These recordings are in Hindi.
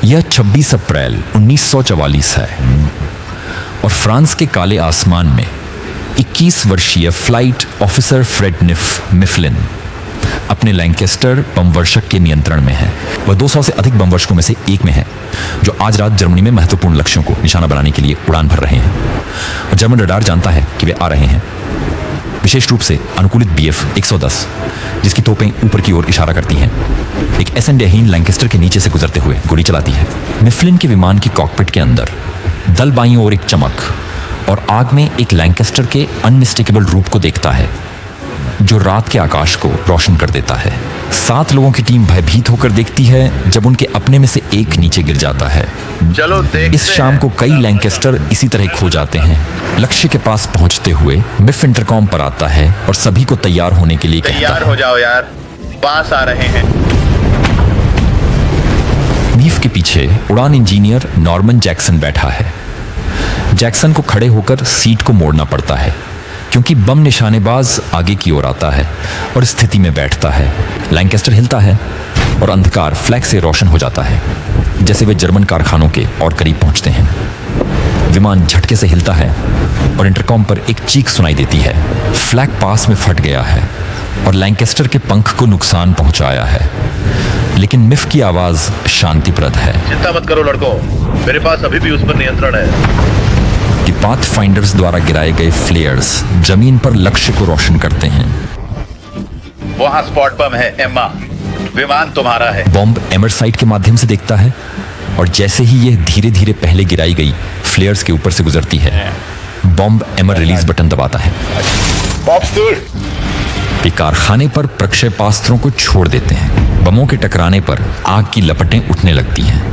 यह 26 अप्रैल 1944 है और फ्रांस के काले आसमान में 21 वर्षीय फ्लाइट ऑफिसर फ्रेड मिफलिन अपने लैंकेस्टर बमवर्षक के नियंत्रण में है। वह 200 से अधिक बमवर्षकों में से एक में है जो आज रात जर्मनी में महत्वपूर्ण लक्ष्यों को निशाना बनाने के लिए उड़ान भर रहे हैं। और जर्मन रडार जानता है कि वे आ रहे हैं, विशेष रूप से अनुकूलित BF 110 जिसकी तोपें ऊपर की ओर इशारा करती हैं। एक एसेंडेहीन लैंकेस्टर के नीचे से गुजरते हुए गोली चलाती है। मिफलिन के विमान की कॉकपिट के अंदर दल बाईं ओर एक चमक और आग में एक लैंकेस्टर के अनमिस्टेकेबल रूप को देखता है जो रात के आकाश को रोशन कर देता है। 7 लोगों की टीम भयभीत होकर देखती है जब उनके अपने में से एक नीचे गिर जाता है। चलो देखते इस शाम को कई लैंकेस्टर इसी तरह खो जाते हैं। लक्ष्य के पास पहुंचते हुए मिफ इंटरकॉम पर आता है और सभी को तैयार होने के लिए कहता है। तैयार हो जाओ यार, पास आ रहे हैं। मिफ के पीछे उड़ान इंजीनियर नॉर्मन जैक्सन बैठा है। जैक्सन को खड़े होकर सीट को मोड़ना पड़ता है क्योंकि बम निशानेबाज आगे की ओर आता है और स्थिति में बैठता है। लैंकेस्टर हिलता है और अंधकार फ्लैग से रोशन हो जाता है जैसे वे जर्मन कारखानों के और करीब पहुंचते हैं। विमान झटके से हिलता है और इंटरकॉम पर एक चीख सुनाई देती है। फ्लैग पास में फट गया है और लैंकेस्टर के पंख को नुकसान पहुंचाया है, लेकिन मिफ की आवाज शांतिप्रद है। चिंता मत करो लड़कों, मेरे पास अभी भी उस पर नियंत्रण है। कि पाथफाइंडर्स द्वारा गिराए गए फ्लेयर्स जमीन पर लक्ष्य को रोशन करते हैं। वहां स्पॉट बम है एम्मा, विमान तुम्हारा है। बॉम्ब एमर साइट के माध्यम से देखता है और जैसे ही यह धीरे धीरे पहले गिराई गई फ्लेयर्स के ऊपर से गुजरती है, बॉम्ब एमर रिलीज बटन दबाता है। वे कारखाने पर प्रक्षेपास्त्रों को छोड़ देते हैं। बमों के टकराने पर आग की लपटें उठने लगती हैं।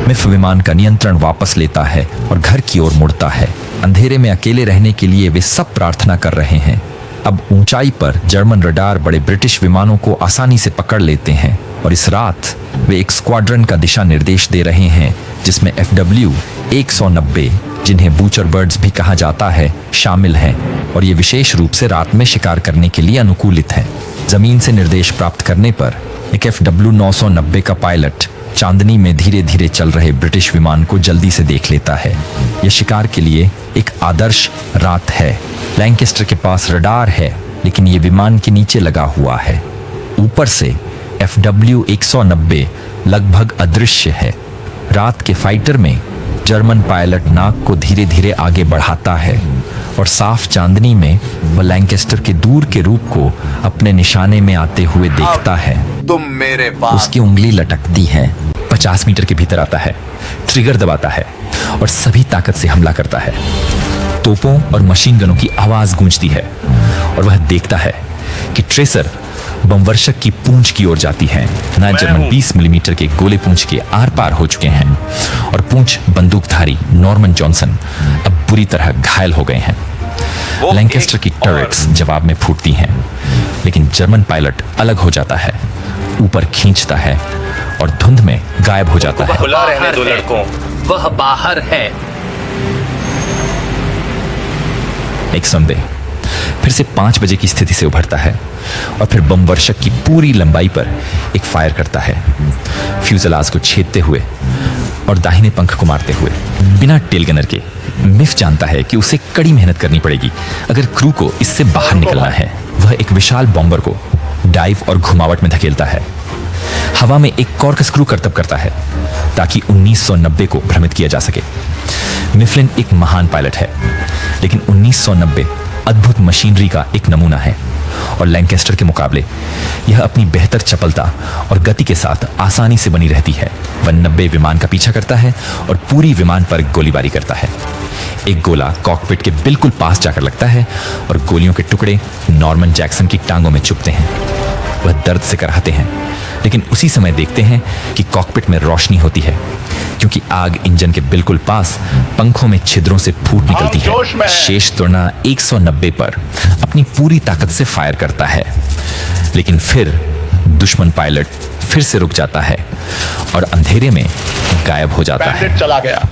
मिफ विमान का नियंत्रण वापस लेता है और घर की ओर मुड़ता है। अंधेरे में अकेले रहने के लिए वे सब प्रार्थना कर रहे हैं। अब ऊंचाई पर जर्मन रडार बड़े ब्रिटिश विमानों को आसानी से पकड़ लेते हैं और इस रात वे एक स्क्वाड्रन का दिशा निर्देश दे रहे हैं जिसमें FW 190 जिन्हें बूचर बर्ड्स भी कहा जाता है शामिल हैं और ये विशेष रूप से रात में शिकार करने के लिए अनुकूलित हैं। जमीन से निर्देश प्राप्त करने पर एक FW 990 का पायलट चांदनी में धीरे धीरे चल रहे ब्रिटिश विमान को जल्दी से देख लेता है। यह शिकार के लिए एक आदर्श रात है। लैंकेस्टर के पास रडार है लेकिन ये विमान के नीचे लगा हुआ है। ऊपर से FW 190 लगभग अदृश्य है। रात के फाइटर में जर्मन पायलट नाक को धीरे धीरे आगे बढ़ाता है और साफ चांदनी में वह लैंकेस्टर के दूर के रूप को अपने निशाने में आते हुए देखता है। तुम मेरे पास। उसकी उंगली लटकती है। 50 मीटर के भीतर आता है, ट्रिगर दबाता है और सभी ताकत से हमला करता है। तोपों और मशीन गनों की आवाज गूंजती है और वह देखता है कि ट्रेसर बमवर्षक की पूंछ की ओर जाती है। ना जर्मन 20 मिलीमीटर के गोले पूंछ के आर पार हो चुके हैं और पूंछ बंदूकधारी नॉर्मन जॉनसन अब बुरी तरह घायल हो गए हैं। लैंकेस्टर की टर्रेट्स जवाब में फूटती हैं, लेकिन जर्मन पायलट अलग हो जाता है, ऊपर खींचता है और धुंध में गायब हो जाता है। बुला रहने दो लड़कों, वह बाहर है। एक संदेह फिर से 5 बजे की स्थिति से उभरता है और फिर बमवर्षक की पूरी लंबाई पर एक फायर करता है, फ्यूजलाज को छेदते हुए और दाहिने पंख को मारते हुए। बिना टेल गनर के मिफ जानता है कि उसे कड़ी मेहनत करनी पड़ेगी अगर क्रू को इससे बाहर निकलना है। वह एक विशाल बॉम्बर को डाइव और घुमावट में धकेलता है। हवा में एक कॉर्कस क्रू करतब करता है ताकि 1990 को भ्रमित किया जा सके। मिफलिन एक महान पायलट है, लेकिन 1990 अद्भुत मशीनरी का एक नमूना है और लैंकेस्टर के मुकाबले यह अपनी बेहतर चपलता और गति के साथ आसानी से बनी रहती है। वह 90 विमान का पीछा करता है और पूरी विमान पर गोलीबारी करता है। एक गोला कॉकपिट के बिल्कुल पास जाकर लगता है और गोलियों के टुकड़े नॉर्मन जैक्सन की टांगों में चुभते हैं। वह दर्द से कराहते हैं, लेकिन उसी समय देखते हैं कि कॉकपिट में रोशनी होती है क्योंकि आग इंजन के बिल्कुल पास पंखों में छिद्रों से फूट निकलती है। शेष तुरना 190 पर अपनी पूरी ताकत से फायर करता है, लेकिन फिर दुश्मन पायलट फिर से रुक जाता है और अंधेरे में गायब हो जाता है। चला गया,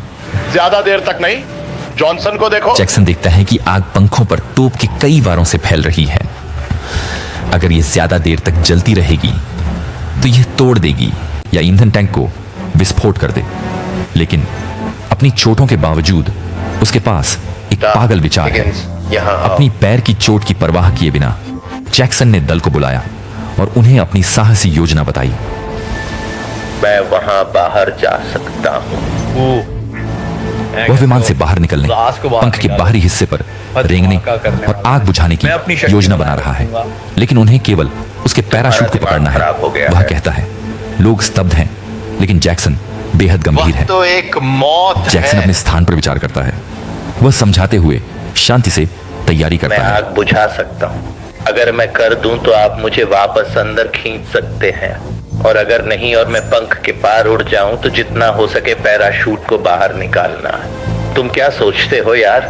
ज्यादा देर तक नहीं। जॉनसन को देखो। जैक्सन देखता है कि आग पंखों पर तोप के कई वारों से फैल रही है। अगर यह ज्यादा देर तक जलती रहेगी तो यह तोड़ देगी या ईंधन टैंक को विस्फोट कर दे। लेकिन अपनी चोटों के बावजूद उसके पास एक पागल विचार है। अपनी पैर की चोट की परवाह किए बिना जैक्सन ने दल को बुलाया और उन्हें अपनी साहसी योजना बताई। मैं वहां बाहर जा सकता हूं। वह विमान से बाहर निकलने, पंख के बाहरी हिस्से पर रेंगने और आग बुझाने की योजना बना रहा है, लेकिन उन्हें केवल उसके पैराशूट को पकड़ना है। वह कहता है, लोग स्तब्ध हैं, लेकिन जैक्सन बेहद गंभीर है। तो एक मौत जैक्सन है। अपने स्थान पर विचार करता है। वह समझाते हुए शांति से तैयारी मैं करता है। आग बुझा सकता हूं। अगर मैं कर दूं तो आप मुझे वापस अंदर खींच सकते हैं, और अगर नहीं और मैं पंख के पार उड़ जाऊं तो जितना हो सके पैराशूट को बाहर निकालना है। तुम क्या सोचते हो यार?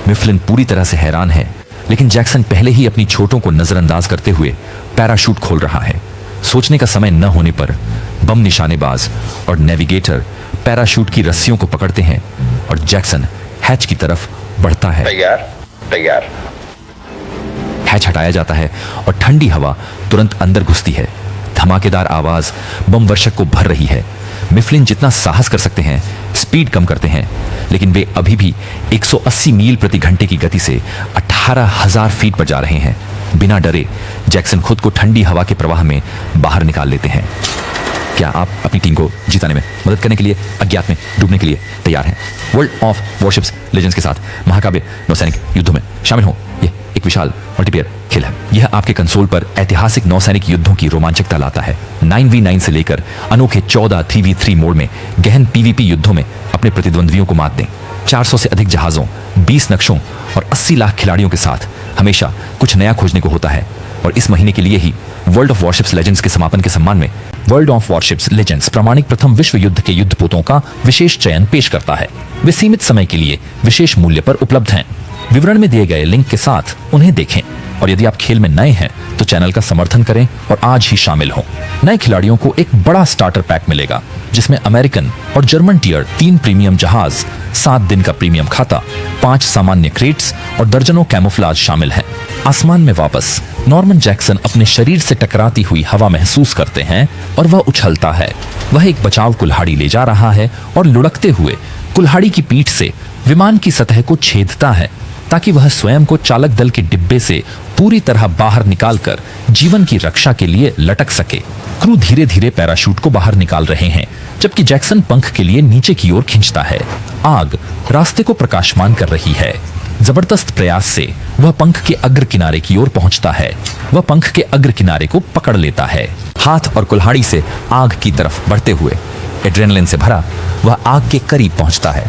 मिफ्लिन पूरी तरह से हैरान है, लेकिन जैक्सन पहले ही अपनी चोटों को नजरअंदाज करते हुए पैराशूट खोल रहा है। सोचने का समय न होने पर बम निशानेबाज और नेविगेटर पैराशूट की रस्सियों को पकड़ते हैं और जैक्सन हैच की तरफ बढ़ता है। तैयार तैयार। हैच हटाया जाता है और ठंडी हवा तुरंत अंदर घुसती है। धमाकेदार आवाज बम वर्षक को भर रही है। मिफ्लिन जितना साहस कर सकते हैं स्पीड कम करते हैं, लेकिन वे अभी भी 180 मील प्रति घंटे की गति से 18,000 फीट पर जा रहे हैं। बिना डरे जैक्सन खुद को ठंडी हवा के प्रवाह में बाहर निकाल लेते हैं। क्या आप अपनी टीम को जिताने में मदद करने के लिए अज्ञात में डूबने के लिए तैयार हैं? वर्ल्ड ऑफ वॉरशिप्स लेजेंड्स के साथ महाकाव्य नौसैनिक युद्धों में शामिल हो। यह एक विशाल मल्टीप्लेयर खेल है। यह आपके कंसोल पर ऐतिहासिक नौसैनिक युद्धों की रोमांचकता लाता है। 9v9 से लेकर अनोखे 14 3v3 मोड में गहन पीवीपी युद्धों में अपने प्रतिद्वंद्वियों को मात दें। 400 से अधिक जहाजों, 20 नक्शों और 80 लाख खिलाड़ियों के साथ हमेशा कुछ नया खोजने को होता है। और इस महीने के लिए ही वर्ल्ड ऑफ वॉरशिप्स लेजेंड्स के समापन के सम्मान में वर्ल्ड ऑफ वॉरशिप्स लेजेंड्स प्रमाणिक प्रथम विश्व युद्ध के युद्ध पोतों का विशेष चयन पेश करता है। वे सीमित समय के लिए विशेष मूल्य पर उपलब्ध हैं। विवरण में दिए गए लिंक के साथ उन्हें देखें, और यदि आप खेल में नए हैं तो चैनल का समर्थन करें और आज ही शामिल हों। नए खिलाड़ियों को एक बड़ा स्टार्टर पैक मिलेगा, जिसमें अमेरिकन और जर्मन टियर 3 प्रीमियम जहाज, 7 दिन का प्रीमियम खाता, 5 सामान्य क्रेट्स और दर्जनों कैमोफ्लाज शामिल हैं। आसमान में वापस नॉर्मन जैक्सन अपने शरीर से टकराती हुई हवा महसूस करते हैं और वह उछलता है। वह एक बचाव कुल्हाड़ी ले जा रहा है और लुढ़कते हुए कुल्हाड़ी की पीठ से विमान की सतह को छेदता है, ताकि वह स्वयं को चालक दल के डिब्बे से पूरी तरह बाहर निकालकर जीवन की रक्षा के लिए लटक सके। क्रू धीरे धीरे पैराशूट को बाहर निकाल रहे हैं, जबकि जैक्सन पंख के लिए नीचे की ओर खींचता है। आग रास्ते को प्रकाशमान कर रही है। जबरदस्त प्रयास से वह पंख के अग्र किनारे की ओर पहुंचता है। वह पंख के अग्र किनारे को पकड़ लेता है। हाथ और कुल्हाड़ी से आग की तरफ बढ़ते हुए एड्रेनलिन से भरा वह आग के करीब पहुंचता है।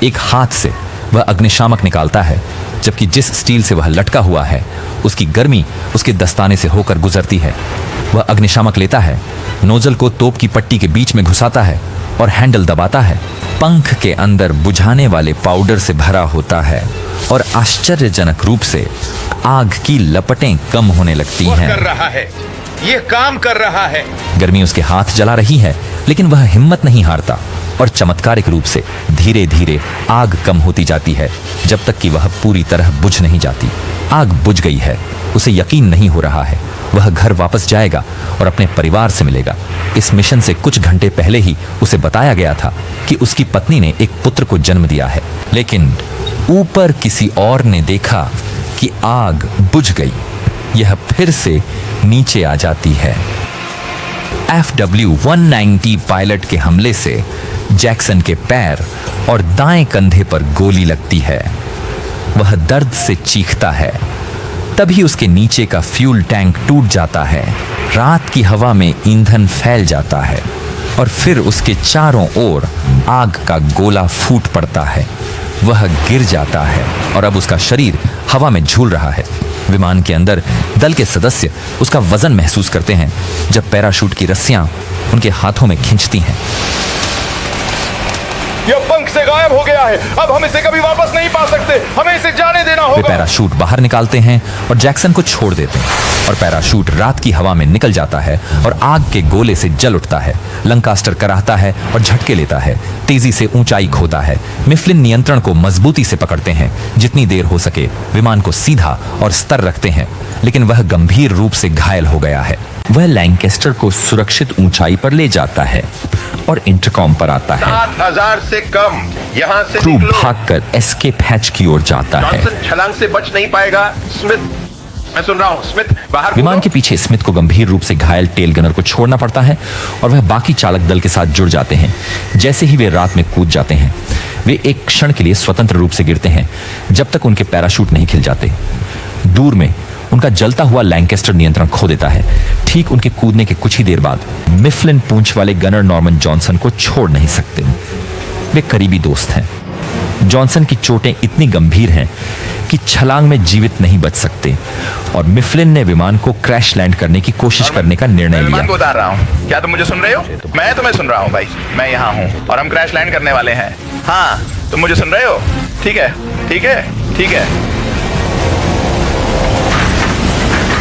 एक हाथ से वह अग्निशामक निकालता है, जबकि जिस स्टील से वह लटका हुआ है उसकी गर्मी उसके दस्ताने से होकर गुजरती है। वह अग्निशामक लेता है, नोजल को तोप की पट्टी के बीच में घुसाता है और हैंडल दबाता है। पंख के अंदर बुझाने वाले पाउडर से भरा होता है और आश्चर्यजनक रूप से आग की लपटें कम होने लगती हैं। कर रहा है, ये काम कर रहा है। गर्मी उसके हाथ जला रही है, लेकिन वह हिम्मत नहीं हारता और चमत्कारिक रूप से धीरे धीरे आग कम होती जाती है, जब तक कि वह पूरी तरह बुझ नहीं जाती। आग बुझ गई है। उसे यकीन नहीं हो रहा है। वह घर वापस जाएगा और अपने परिवार से मिलेगा। इस मिशन से कुछ घंटे पहले ही उसे बताया गया था कि उसकी पत्नी ने एक पुत्र को जन्म दिया है, लेकिन ऊपर किसी और ने देखा कि आग बुझ गई। यह फिर से नीचे आ जाती है। FW-190 पायलट के हमले से जैक्सन के पैर और दाएं कंधे पर गोली लगती है। वह दर्द से चीखता है। तभी उसके नीचे का फ्यूल टैंक टूट जाता है। रात की हवा में ईंधन फैल जाता है और फिर उसके चारों ओर आग का गोला फूट पड़ता है। वह गिर जाता है और अब उसका शरीर हवा में झूल रहा है। विमान के अंदर दल के सदस्य उसका वजन महसूस करते हैं जब पैराशूट की रस्सियां उनके हाथों में खींचती हैं। यह पंख से गायब हो गया है। अब हम इसे कभी वापस नहीं पा सकते। हमें इसे जाने देना वे होगा। पैराशूट बाहर निकालते हैं और जैक्सन को छोड़ देते हैं और पैराशूट रात की हवा में निकल जाता है और आग के गोले से जल उठता है। लंकास्टर कराहता है और झटके लेता है, तेजी से ऊंचाई खोता है। मिफलिन नियंत्रण को मजबूती से पकड़ते हैं, जितनी देर हो सके विमान को सीधा और स्तर रखते हैं, लेकिन वह गंभीर रूप से घायल हो गया है। वह लैंकेस्टर को सुरक्षित ऊंचाई पर ले जाता है और इंटरकॉम पर आता है। 7000 से कम, यहाँ से क्रू निकलो। भागकर एस्केप हैच की ओर जाता है। जॉनसन छलांग से बच नहीं पाएगा। स्मिथ, मैं सुन रहा हूँ। स्मिथ, बाहर विमान कूदो। के पीछे स्मिथ को गंभीर रूप से घायल टेल गनर को छोड़ना पड़ता है और वह बाकी चालक दल के साथ जुड़ जाते हैं। जैसे ही वे रात में कूद जाते हैं, वे एक क्षण के लिए स्वतंत्र रूप से गिरते हैं जब तक उनके पैराशूट नहीं खिल जाते। दूर में उनका जलता हुआ लैंकेस्टर नियंत्रण खो देता है। ठीक उनके कूदने के कुछ ही देर बाद मिफलिन पूंछ वाले गनर नॉर्मन जॉनसन को छोड़ नहीं सकते। वे करीबी दोस्त हैं। जॉनसन की चोटें इतनी गंभीर हैं कि छलांग में जीवित नहीं बच सकते और मिफलिन ने विमान को क्रैश लैंड करने की कोशिश करने का निर्णय मैं विमान लिया। को उतार रहा हूँ। क्या तुम मुझे सुन रहे हो? मैं तुम्हें सुन रहा हूँ भाई। मैं यहाँ हूँ और हम क्रैश लैंड करने वाले हैं। हाँ, तुम मुझे सुन रहे हो? ठीक है, ठीक है, ठीक है।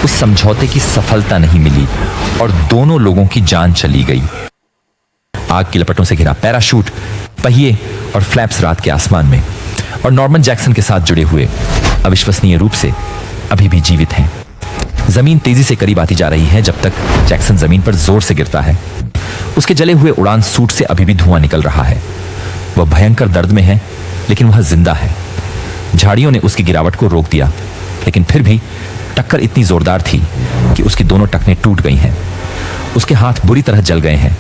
उस समझौते की सफलता नहीं मिली और दोनों लोगों की जान चली गई। आग की लपटों से घिरा पैराशूट, पहिए और फ्लैप्स रात के आसमान में, और नॉर्मन जैक्सन के साथ जुड़े हुए अविश्वसनीय रूप से अभी भी जीवित हैं। जमीन तेजी से करीब आती जा रही है जब तक जैक्सन जमीन पर जोर से गिरता है। उसके जले हुए उड़ान सूट से अभी भी धुआं निकल रहा है। वह भयंकर दर्द में है, लेकिन वह जिंदा है। झाड़ियों ने उसकी गिरावट को रोक दिया, लेकिन फिर भी टक्कर इतनी जोरदार थी कि उसकी दोनों टखने टूट गई हैं। उसके हाथ बुरी तरह जल गए हैं,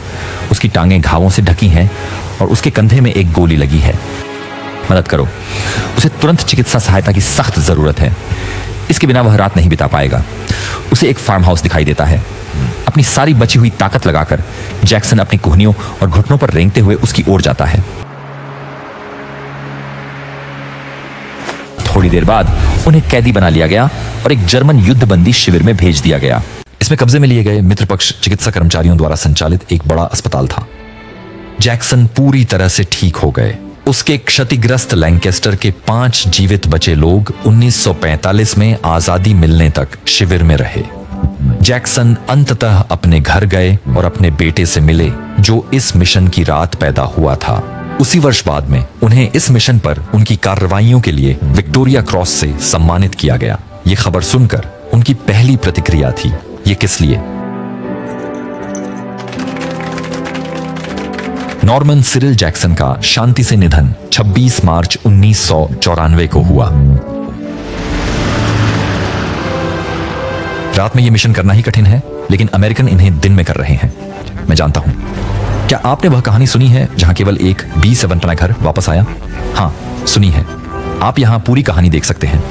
उसकी टांगें घावों से ढकी हैं और उसके कंधे में एक गोली लगी है। मदद करो, उसे तुरंत चिकित्सा सहायता की सख्त जरूरत है। इसके बिना वह रात नहीं बिता पाएगा। उसे एक फार्म हाउस दिखाई देता है। अपनी सारी बची हुई ताकत लगाकर जैक्सन अपनी कुहनियों और घुटनों पर रेंगते हुए उसकी ओर जाता है। थोड़ी देर बाद उन्हें कैदी बना लिया गया और एक जर्मन युद्धबंदी शिविर में भेज दिया गया। इसमें कब्जे में लिए गए मित्रपक्ष चिकित्सा कर्मचारियों द्वारा संचालित एक बड़ा अस्पताल था। जैक्सन पूरी तरह से ठीक हो गए। उसके क्षतिग्रस्त लैंकेस्टर के 5 जीवित बचे लोग 1945 में आजादी मिलने तक शिविर में रहे। जैक्सन अंततः अपने घर गए और अपने बेटे से मिले, जो इस मिशन की रात पैदा हुआ था। उसी वर्ष बाद में उन्हें इस मिशन पर उनकी कार्रवाइयों के लिए विक्टोरिया क्रॉस से सम्मानित किया गया। ये खबर सुनकर उनकी पहली प्रतिक्रिया थी, ये किस लिए? नॉर्मन सिरिल जैक्सन का शांति से निधन 26 मार्च 1994 को हुआ। रात में यह मिशन करना ही कठिन है, लेकिन अमेरिकन इन्हें दिन में कर रहे हैं। मैं जानता हूं। क्या आपने वह कहानी सुनी है जहां केवल एक बी-7 टना घर वापस आया? हाँ, सुनी है। आप यहां पूरी कहानी देख सकते हैं।